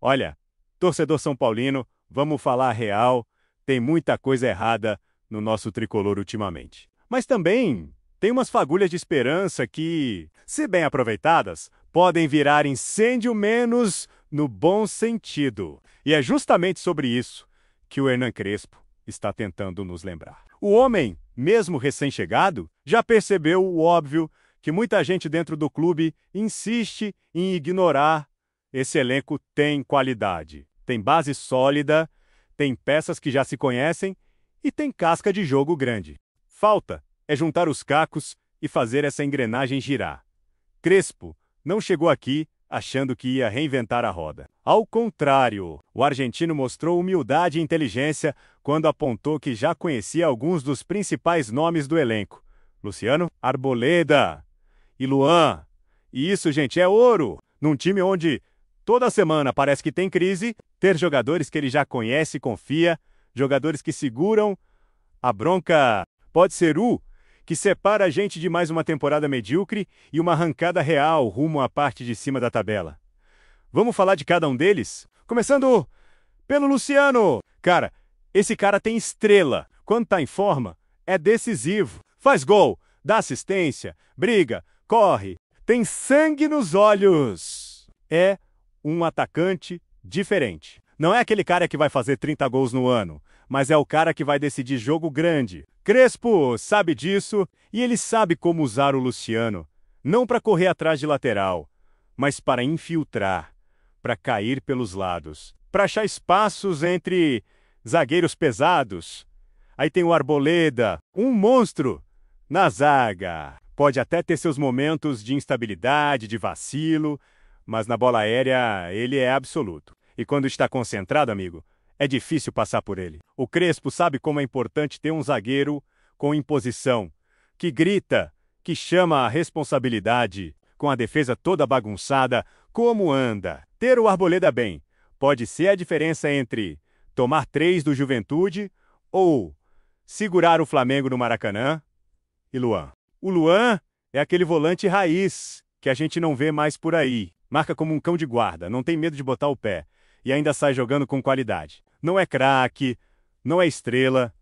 Olha, torcedor São Paulino, vamos falar a real, tem muita coisa errada no nosso tricolor ultimamente. Mas também tem umas fagulhas de esperança que, se bem aproveitadas, podem virar incêndio menos no bom sentido. E é justamente sobre isso que o Hernan Crespo está tentando nos lembrar. O homem, mesmo recém-chegado, já percebeu o óbvio que muita gente dentro do clube insiste em ignorar. Esse elenco tem qualidade, tem base sólida, tem peças que já se conhecem e tem casca de jogo grande. Falta é juntar os cacos e fazer essa engrenagem girar. Crespo não chegou aqui achando que ia reinventar a roda. Ao contrário, o argentino mostrou humildade e inteligência quando apontou que já conhecia alguns dos principais nomes do elenco: Luciano, Arboleda e Luan. E isso, gente, é ouro! Num time onde toda semana parece que tem crise, ter jogadores que ele já conhece e confia, jogadores que seguram a bronca, pode ser o que separa a gente de mais uma temporada medíocre e uma arrancada real rumo à parte de cima da tabela. Vamos falar de cada um deles? Começando pelo Luciano. Cara, esse cara tem estrela. Quando tá em forma, é decisivo. Faz gol, dá assistência, briga, corre, tem sangue nos olhos. É um atacante diferente. Não é aquele cara que vai fazer 30 gols no ano, mas é o cara que vai decidir jogo grande. Crespo sabe disso e ele sabe como usar o Luciano, não para correr atrás de lateral, mas para infiltrar, para cair pelos lados, para achar espaços entre zagueiros pesados. Aí tem o Arboleda, um monstro na zaga. Pode até ter seus momentos de instabilidade, de vacilo, mas na bola aérea ele é absoluto. E quando está concentrado, amigo, é difícil passar por ele. O Crespo sabe como é importante ter um zagueiro com imposição, que grita, que chama a responsabilidade, com a defesa toda bagunçada, como anda. Ter o Arboleda bem pode ser a diferença entre tomar 3 do Juventude ou segurar o Flamengo no Maracanã. E Luan? O Luan é aquele volante raiz que a gente não vê mais por aí. Marca como um cão de guarda, não tem medo de botar o pé e ainda sai jogando com qualidade. Não é craque, não é estrela,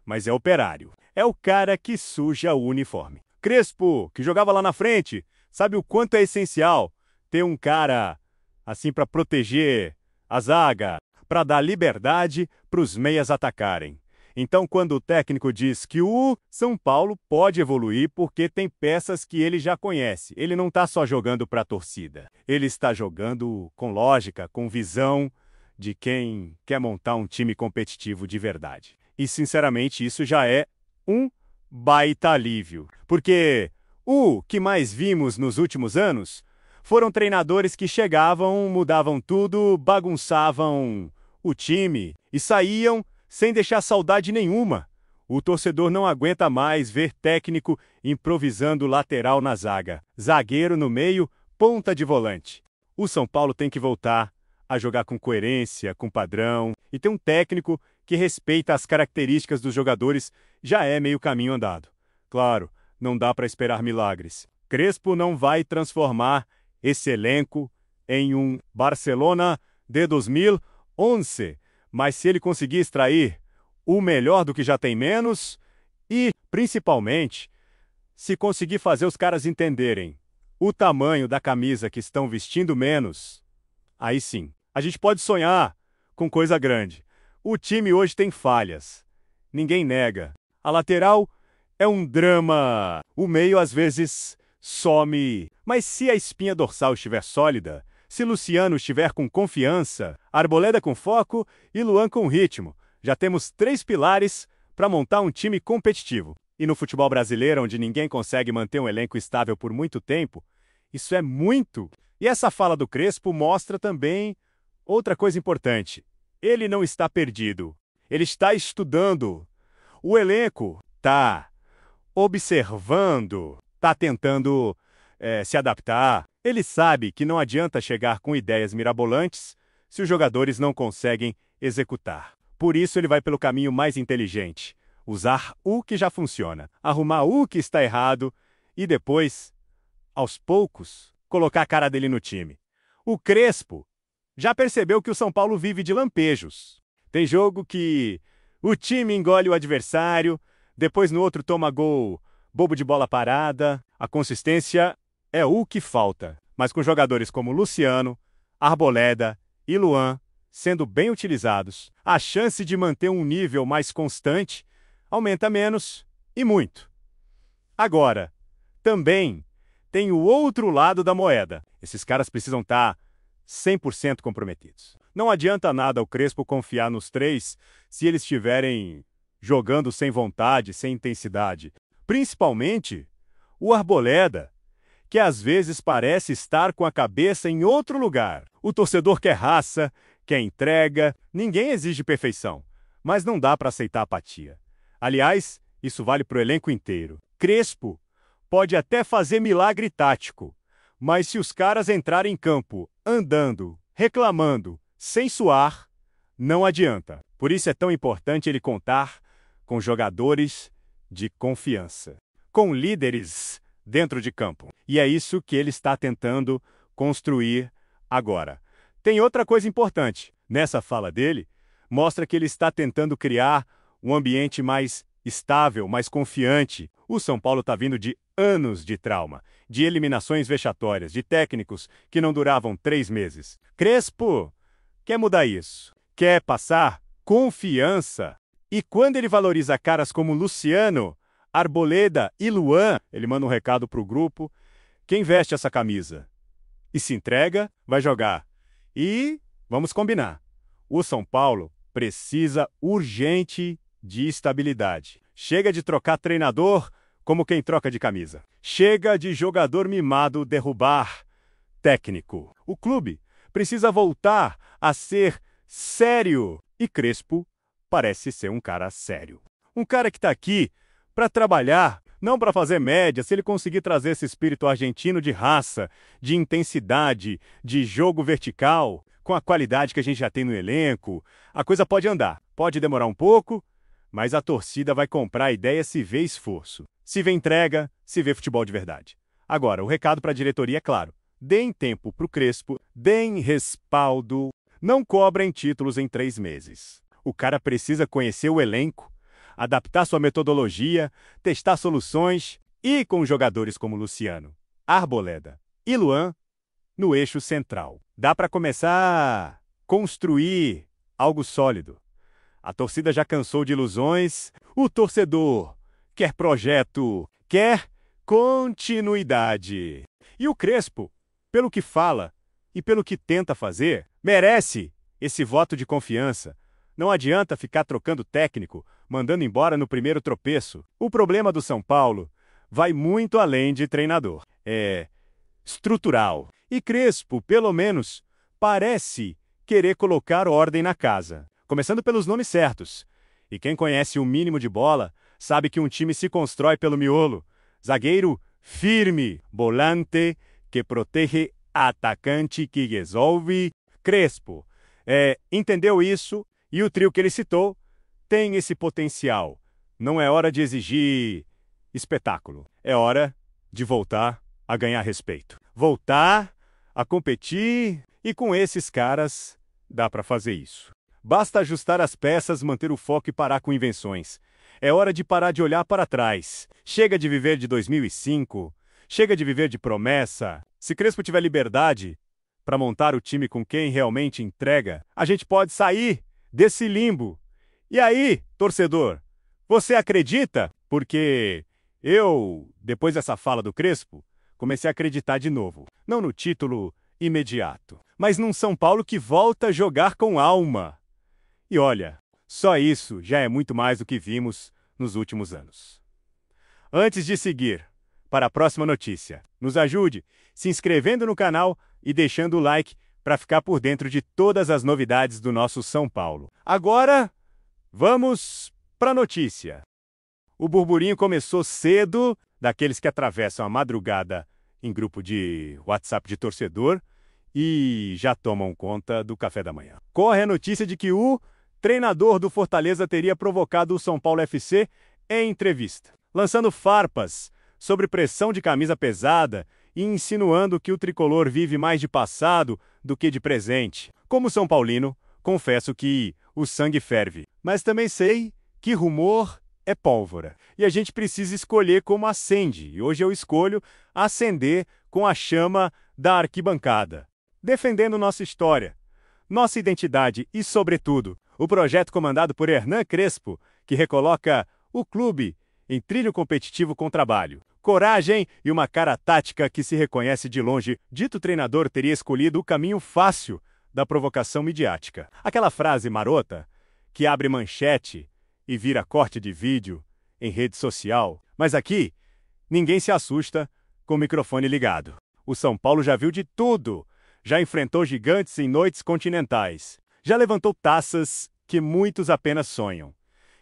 mas é operário. É o cara que suja o uniforme. Crespo, que jogava lá na frente, sabe o quanto é essencial ter um cara assim para proteger a zaga, para dar liberdade para os meias atacarem. Então, quando o técnico diz que o São Paulo pode evoluir porque tem peças que ele já conhece, ele não está só jogando para a torcida. Ele está jogando com lógica, com visão de quem quer montar um time competitivo de verdade. E, sinceramente, isso já é um baita alívio. Porque o que mais vimos nos últimos anos foram treinadores que chegavam, mudavam tudo, bagunçavam o time e saíam sem deixar saudade nenhuma. O torcedor não aguenta mais ver técnico improvisando lateral na zaga, zagueiro no meio, ponta de volante. O São Paulo tem que voltar a jogar com coerência, com padrão, e ter um técnico que respeita as características dos jogadores já é meio caminho andado. Claro, não dá para esperar milagres. Crespo não vai transformar esse elenco em um Barcelona de 2011, mas se ele conseguir extrair o melhor do que já tem menos e, principalmente, se conseguir fazer os caras entenderem o tamanho da camisa que estão vestindo menos, aí sim, a gente pode sonhar com coisa grande. O time hoje tem falhas, ninguém nega. A lateral é um drama, o meio às vezes some, mas se a espinha dorsal estiver sólida, se Luciano estiver com confiança, Arboleda com foco e Luan com ritmo, já temos 3 pilares para montar um time competitivo. E no futebol brasileiro, onde ninguém consegue manter um elenco estável por muito tempo, isso é muito. E essa fala do Crespo mostra também outra coisa importante. Ele não está perdido. Ele está estudando. O elenco está observando, está tentando se adaptar. Ele sabe que não adianta chegar com ideias mirabolantes se os jogadores não conseguem executar. Por isso ele vai pelo caminho mais inteligente. Usar o que já funciona, arrumar o que está errado e depois, aos poucos, colocar a cara dele no time. O Crespo já percebeu que o São Paulo vive de lampejos. Tem jogo que o time engole o adversário, depois no outro toma gol bobo de bola parada. A consistência é o que falta. Mas com jogadores como Luciano, Arboleda e Luan sendo bem utilizados, a chance de manter um nível mais constante aumenta menos e muito. Agora, também tem o outro lado da moeda. Esses caras precisam estar 100% comprometidos. Não adianta nada o Crespo confiar nos três se eles estiverem jogando sem vontade, sem intensidade. Principalmente o Arboleda, que às vezes parece estar com a cabeça em outro lugar. O torcedor quer raça, quer entrega, ninguém exige perfeição, mas não dá para aceitar apatia. Aliás, isso vale para o elenco inteiro. Crespo pode até fazer milagre tático, mas se os caras entrarem em campo andando, reclamando, sem suar, não adianta. Por isso é tão importante ele contar com jogadores de confiança, com líderes dentro de campo. E é isso que ele está tentando construir agora. Tem outra coisa importante. Nessa fala dele, mostra que ele está tentando criar um ambiente mais estável, mais confiante. O São Paulo está vindo de anos de trauma, de eliminações vexatórias, de técnicos que não duravam 3 meses. Crespo quer mudar isso, quer passar confiança. E quando ele valoriza caras como Luciano, Arboleda e Luan, ele manda um recado para o grupo: quem veste essa camisa e se entrega, vai jogar. E vamos combinar, o São Paulo precisa urgente de estabilidade. Chega de trocar treinador como quem troca de camisa. Chega de jogador mimado derrubar técnico. O clube precisa voltar a ser sério. E Crespo parece ser um cara sério. Um cara que está aqui para trabalhar, não para fazer média. Se ele conseguir trazer esse espírito argentino de raça, de intensidade, de jogo vertical, com a qualidade que a gente já tem no elenco, a coisa pode andar. Pode demorar um pouco, mas a torcida vai comprar a ideia se vê esforço. Se vê entrega, se vê futebol de verdade. Agora, o recado para a diretoria é claro. Deem tempo para o Crespo, deem respaldo, não cobrem títulos em 3 meses. O cara precisa conhecer o elenco, adaptar sua metodologia, testar soluções e com jogadores como Luciano, Arboleda e Luan no eixo central. Dá para começar a construir algo sólido. A torcida já cansou de ilusões, o torcedor quer projeto, quer continuidade. E o Crespo, pelo que fala e pelo que tenta fazer, merece esse voto de confiança. Não adianta ficar trocando técnico, mandando embora no primeiro tropeço. O problema do São Paulo vai muito além de treinador. É estrutural. E Crespo, pelo menos, parece querer colocar ordem na casa. Começando pelos nomes certos. E quem conhece o mínimo de bola sabe que um time se constrói pelo miolo. Zagueiro firme, volante que protege, atacante que resolve. Crespo entendeu isso e o trio que ele citou tem esse potencial. Não é hora de exigir espetáculo. É hora de voltar a ganhar respeito. Voltar a competir e com esses caras dá para fazer isso. Basta ajustar as peças, manter o foco e parar com invenções. É hora de parar de olhar para trás. Chega de viver de 2005. Chega de viver de promessa. Se Crespo tiver liberdade para montar o time com quem realmente entrega, a gente pode sair desse limbo. E aí, torcedor, você acredita? Porque eu, depois dessa fala do Crespo, comecei a acreditar de novo. Não no título imediato, mas num São Paulo que volta a jogar com alma. E olha, só isso já é muito mais do que vimos nos últimos anos. Antes de seguir para a próxima notícia, nos ajude se inscrevendo no canal e deixando o like para ficar por dentro de todas as novidades do nosso São Paulo. Agora, vamos para a notícia. O burburinho começou cedo, daqueles que atravessam a madrugada em grupo de WhatsApp de torcedor e já tomam conta do café da manhã. Corre a notícia de que o treinador do Fortaleza teria provocado o São Paulo FC em entrevista, lançando farpas sobre pressão de camisa pesada e insinuando que o tricolor vive mais de passado do que de presente. Como São Paulino, confesso que o sangue ferve, mas também sei que rumor é pólvora. E a gente precisa escolher como acende. E hoje eu escolho acender com a chama da arquibancada, defendendo nossa história, nossa identidade e, sobretudo, o projeto comandado por Hernan Crespo, que recoloca o clube em trilho competitivo com trabalho, coragem e uma cara tática que se reconhece de longe. Dito treinador teria escolhido o caminho fácil da provocação midiática. Aquela frase marota que abre manchete e vira corte de vídeo em rede social. Mas aqui, ninguém se assusta com o microfone ligado. O São Paulo já viu de tudo. Já enfrentou gigantes em noites continentais. Já levantou taças que muitos apenas sonham.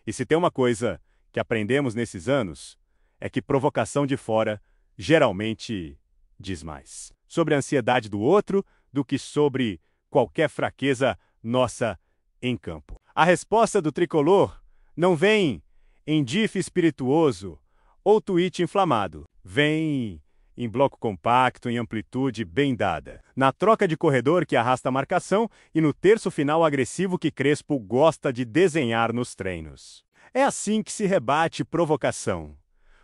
E se tem uma coisa que aprendemos nesses anos, é que provocação de fora geralmente diz mais sobre a ansiedade do outro do que sobre qualquer fraqueza nossa em campo. A resposta do tricolor não vem em diff espirituoso ou tweet inflamado. Vem em bloco compacto, em amplitude bem dada, na troca de corredor que arrasta a marcação e no terço final agressivo que Crespo gosta de desenhar nos treinos. É assim que se rebate provocação.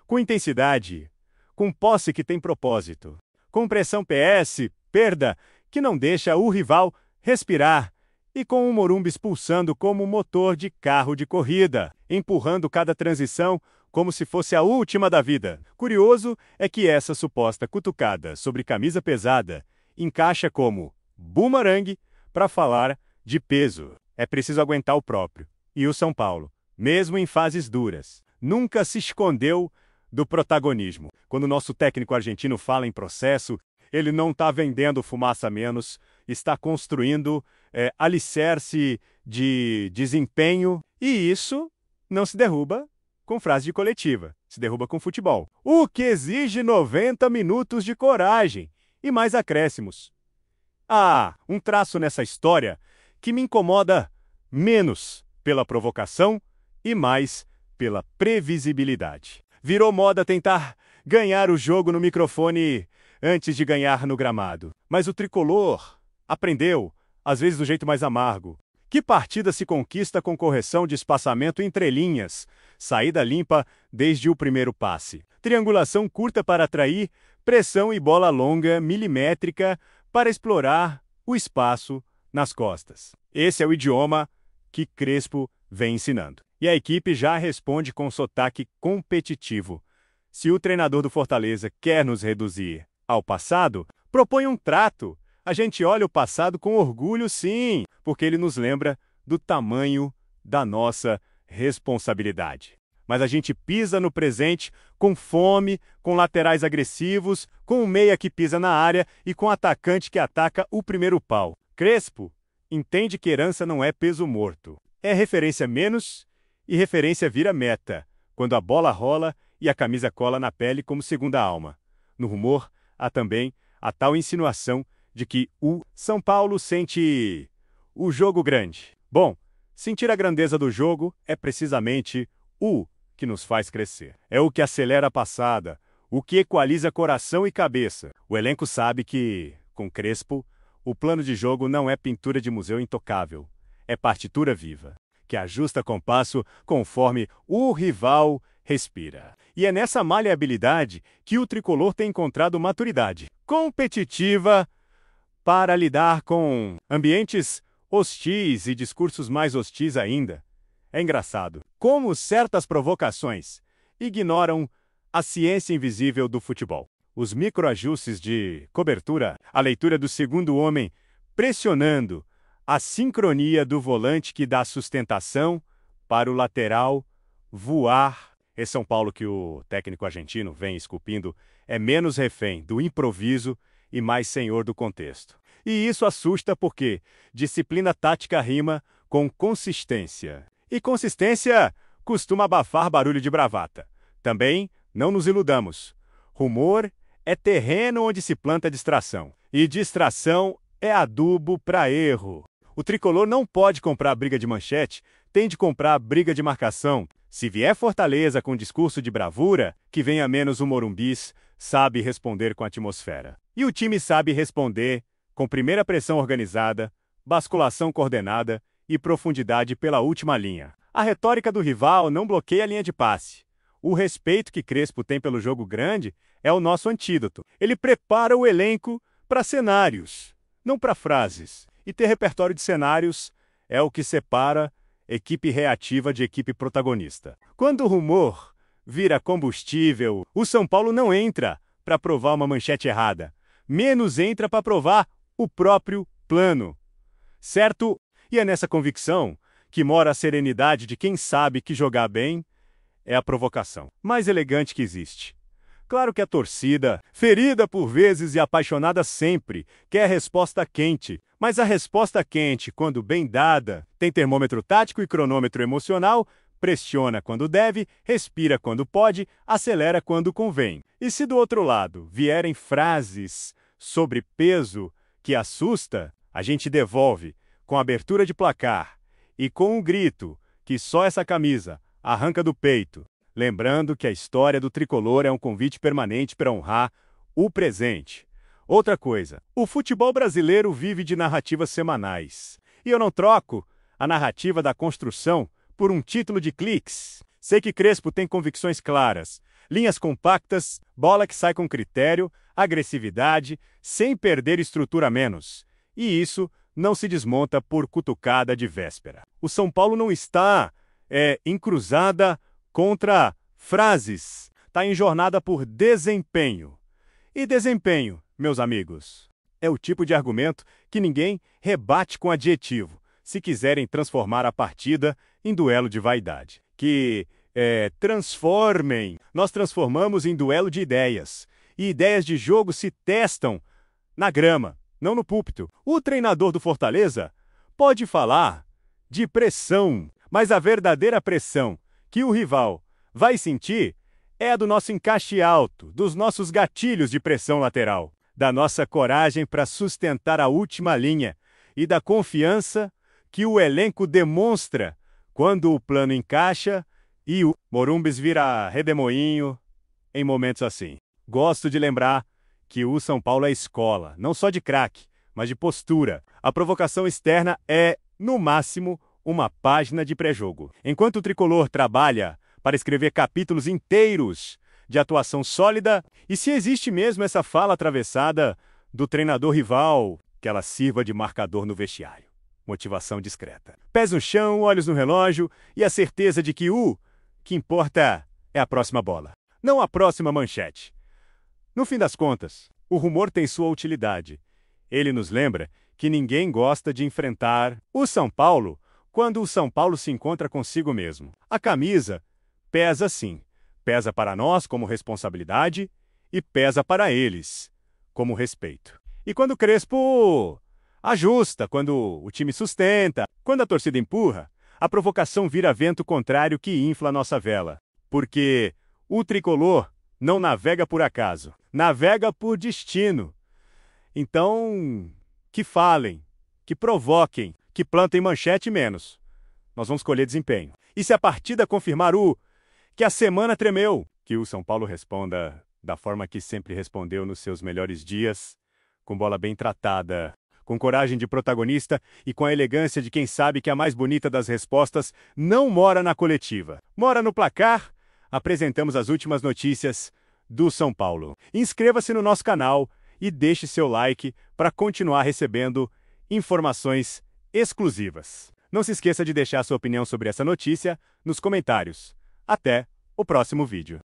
Com intensidade, com posse que tem propósito, com pressão PS, perda que não deixa o rival respirar e com o Morumbi expulsando como motor de carro de corrida, empurrando cada transição como se fosse a última da vida. Curioso é que essa suposta cutucada sobre camisa pesada encaixa como bumerangue para falar de peso. É preciso aguentar o próprio. E o São Paulo, mesmo em fases duras, nunca se escondeu do protagonismo. Quando o nosso técnico argentino fala em processo, ele não está vendendo fumaça a menos, está construindo alicerce de desempenho, e isso não se derruba com frase de coletiva, se derruba com futebol. O que exige 90 minutos de coragem e mais acréscimos. Há um traço nessa história que me incomoda menos pela provocação e mais pela previsibilidade. Virou moda tentar ganhar o jogo no microfone antes de ganhar no gramado. Mas o tricolor aprendeu, às vezes do jeito mais amargo, que partida se conquista com correção de espaçamento entre linhas, saída limpa desde o primeiro passe, triangulação curta para atrair, pressão e bola longa milimétrica para explorar o espaço nas costas. Esse é o idioma que Crespo vem ensinando. E a equipe já responde com sotaque competitivo. Se o treinador do Fortaleza quer nos reduzir ao passado, propõe um trato. A gente olha o passado com orgulho, sim, porque ele nos lembra do tamanho da nossa responsabilidade. Mas a gente pisa no presente com fome, com laterais agressivos, com um meia que pisa na área e com atacante que ataca o primeiro pau. Crespo entende que herança não é peso morto. É referência menos e referência vira meta, quando a bola rola e a camisa cola na pele como segunda alma. No rumor, há também a tal insinuação de que o São Paulo sente o jogo grande. Bom, sentir a grandeza do jogo é precisamente o que nos faz crescer. É o que acelera a passada, o que equaliza coração e cabeça. O elenco sabe que, com Crespo, o plano de jogo não é pintura de museu intocável, é partitura viva, que ajusta compasso conforme o rival respira. E é nessa maleabilidade que o tricolor tem encontrado maturidade competitiva para lidar com ambientes hostis e discursos mais hostis ainda. É engraçado como certas provocações ignoram a ciência invisível do futebol. Os microajustes de cobertura, a leitura do segundo homem pressionando, a sincronia do volante que dá sustentação para o lateral voar. Esse São Paulo que o técnico argentino vem esculpindo é menos refém do improviso e mais senhor do contexto. E isso assusta porque disciplina tática rima com consistência. E consistência costuma abafar barulho de bravata. Também não nos iludamos. Rumor é terreno onde se planta distração. E distração é adubo para erro. O tricolor não pode comprar briga de manchete, tem de comprar briga de marcação. Se vier Fortaleza com discurso de bravura, que venha menos o Morumbis sabe responder com atmosfera. E o time sabe responder com primeira pressão organizada, basculação coordenada e profundidade pela última linha. A retórica do rival não bloqueia a linha de passe. O respeito que Crespo tem pelo jogo grande é o nosso antídoto. Ele prepara o elenco para cenários, não para frases. E ter repertório de cenários é o que separa equipe reativa de equipe protagonista. Quando o rumor vira combustível, o São Paulo não entra para provar uma manchete errada, menos entra para provar o próprio plano. Certo? E é nessa convicção que mora a serenidade de quem sabe que jogar bem é a provocação mais elegante que existe. Claro que a torcida, ferida por vezes e apaixonada sempre, quer resposta quente. Mas a resposta quente, quando bem dada, tem termômetro tático e cronômetro emocional, pressiona quando deve, respira quando pode, acelera quando convém. E se do outro lado vierem frases sobre peso que assusta, a gente devolve com abertura de placar e com um grito que só essa camisa arranca do peito. Lembrando que a história do tricolor é um convite permanente para honrar o presente. Outra coisa, o futebol brasileiro vive de narrativas semanais. E eu não troco a narrativa da construção por um título de cliques. Sei que Crespo tem convicções claras, linhas compactas, bola que sai com critério, agressividade, sem perder estrutura menos. E isso não se desmonta por cutucada de véspera. O São Paulo não está encruzada contra frases, está em jornada por desempenho. E desempenho, meus amigos, é o tipo de argumento que ninguém rebate com adjetivo, se quiserem transformar a partida em duelo de vaidade. Que transformem, nós transformamos em duelo de ideias. E ideias de jogo se testam na grama, não no púlpito. O treinador do Fortaleza pode falar de pressão, mas a verdadeira pressão que o rival vai sentir é a do nosso encaixe alto, dos nossos gatilhos de pressão lateral, da nossa coragem para sustentar a última linha e da confiança que o elenco demonstra quando o plano encaixa e o Morumbis vira redemoinho em momentos assim. Gosto de lembrar que o São Paulo é escola, não só de craque, mas de postura. A provocação externa é, no máximo, uma página de pré-jogo. Enquanto o tricolor trabalha para escrever capítulos inteiros de atuação sólida, e se existe mesmo essa fala atravessada do treinador rival, que ela sirva de marcador no vestiário. Motivação discreta. Pés no chão, olhos no relógio e a certeza de que o que importa é a próxima bola, não a próxima manchete. No fim das contas, o rumor tem sua utilidade. Ele nos lembra que ninguém gosta de enfrentar o São Paulo quando o São Paulo se encontra consigo mesmo. A camisa pesa sim. Pesa para nós como responsabilidade e pesa para eles como respeito. E quando o Crespo ajusta, quando o time sustenta, quando a torcida empurra, a provocação vira vento contrário que infla a nossa vela. Porque o tricolor não navega por acaso, navega por destino. Então, que falem, que provoquem, que plantem manchete menos. Nós vamos colher desempenho. E se a partida confirmar que a semana tremeu, que o São Paulo responda da forma que sempre respondeu nos seus melhores dias, com bola bem tratada, com coragem de protagonista e com a elegância de quem sabe que a mais bonita das respostas não mora na coletiva. Mora no placar. Apresentamos as últimas notícias do São Paulo. Inscreva-se no nosso canal e deixe seu like para continuar recebendo informações exclusivas. Não se esqueça de deixar sua opinião sobre essa notícia nos comentários. Até o próximo vídeo.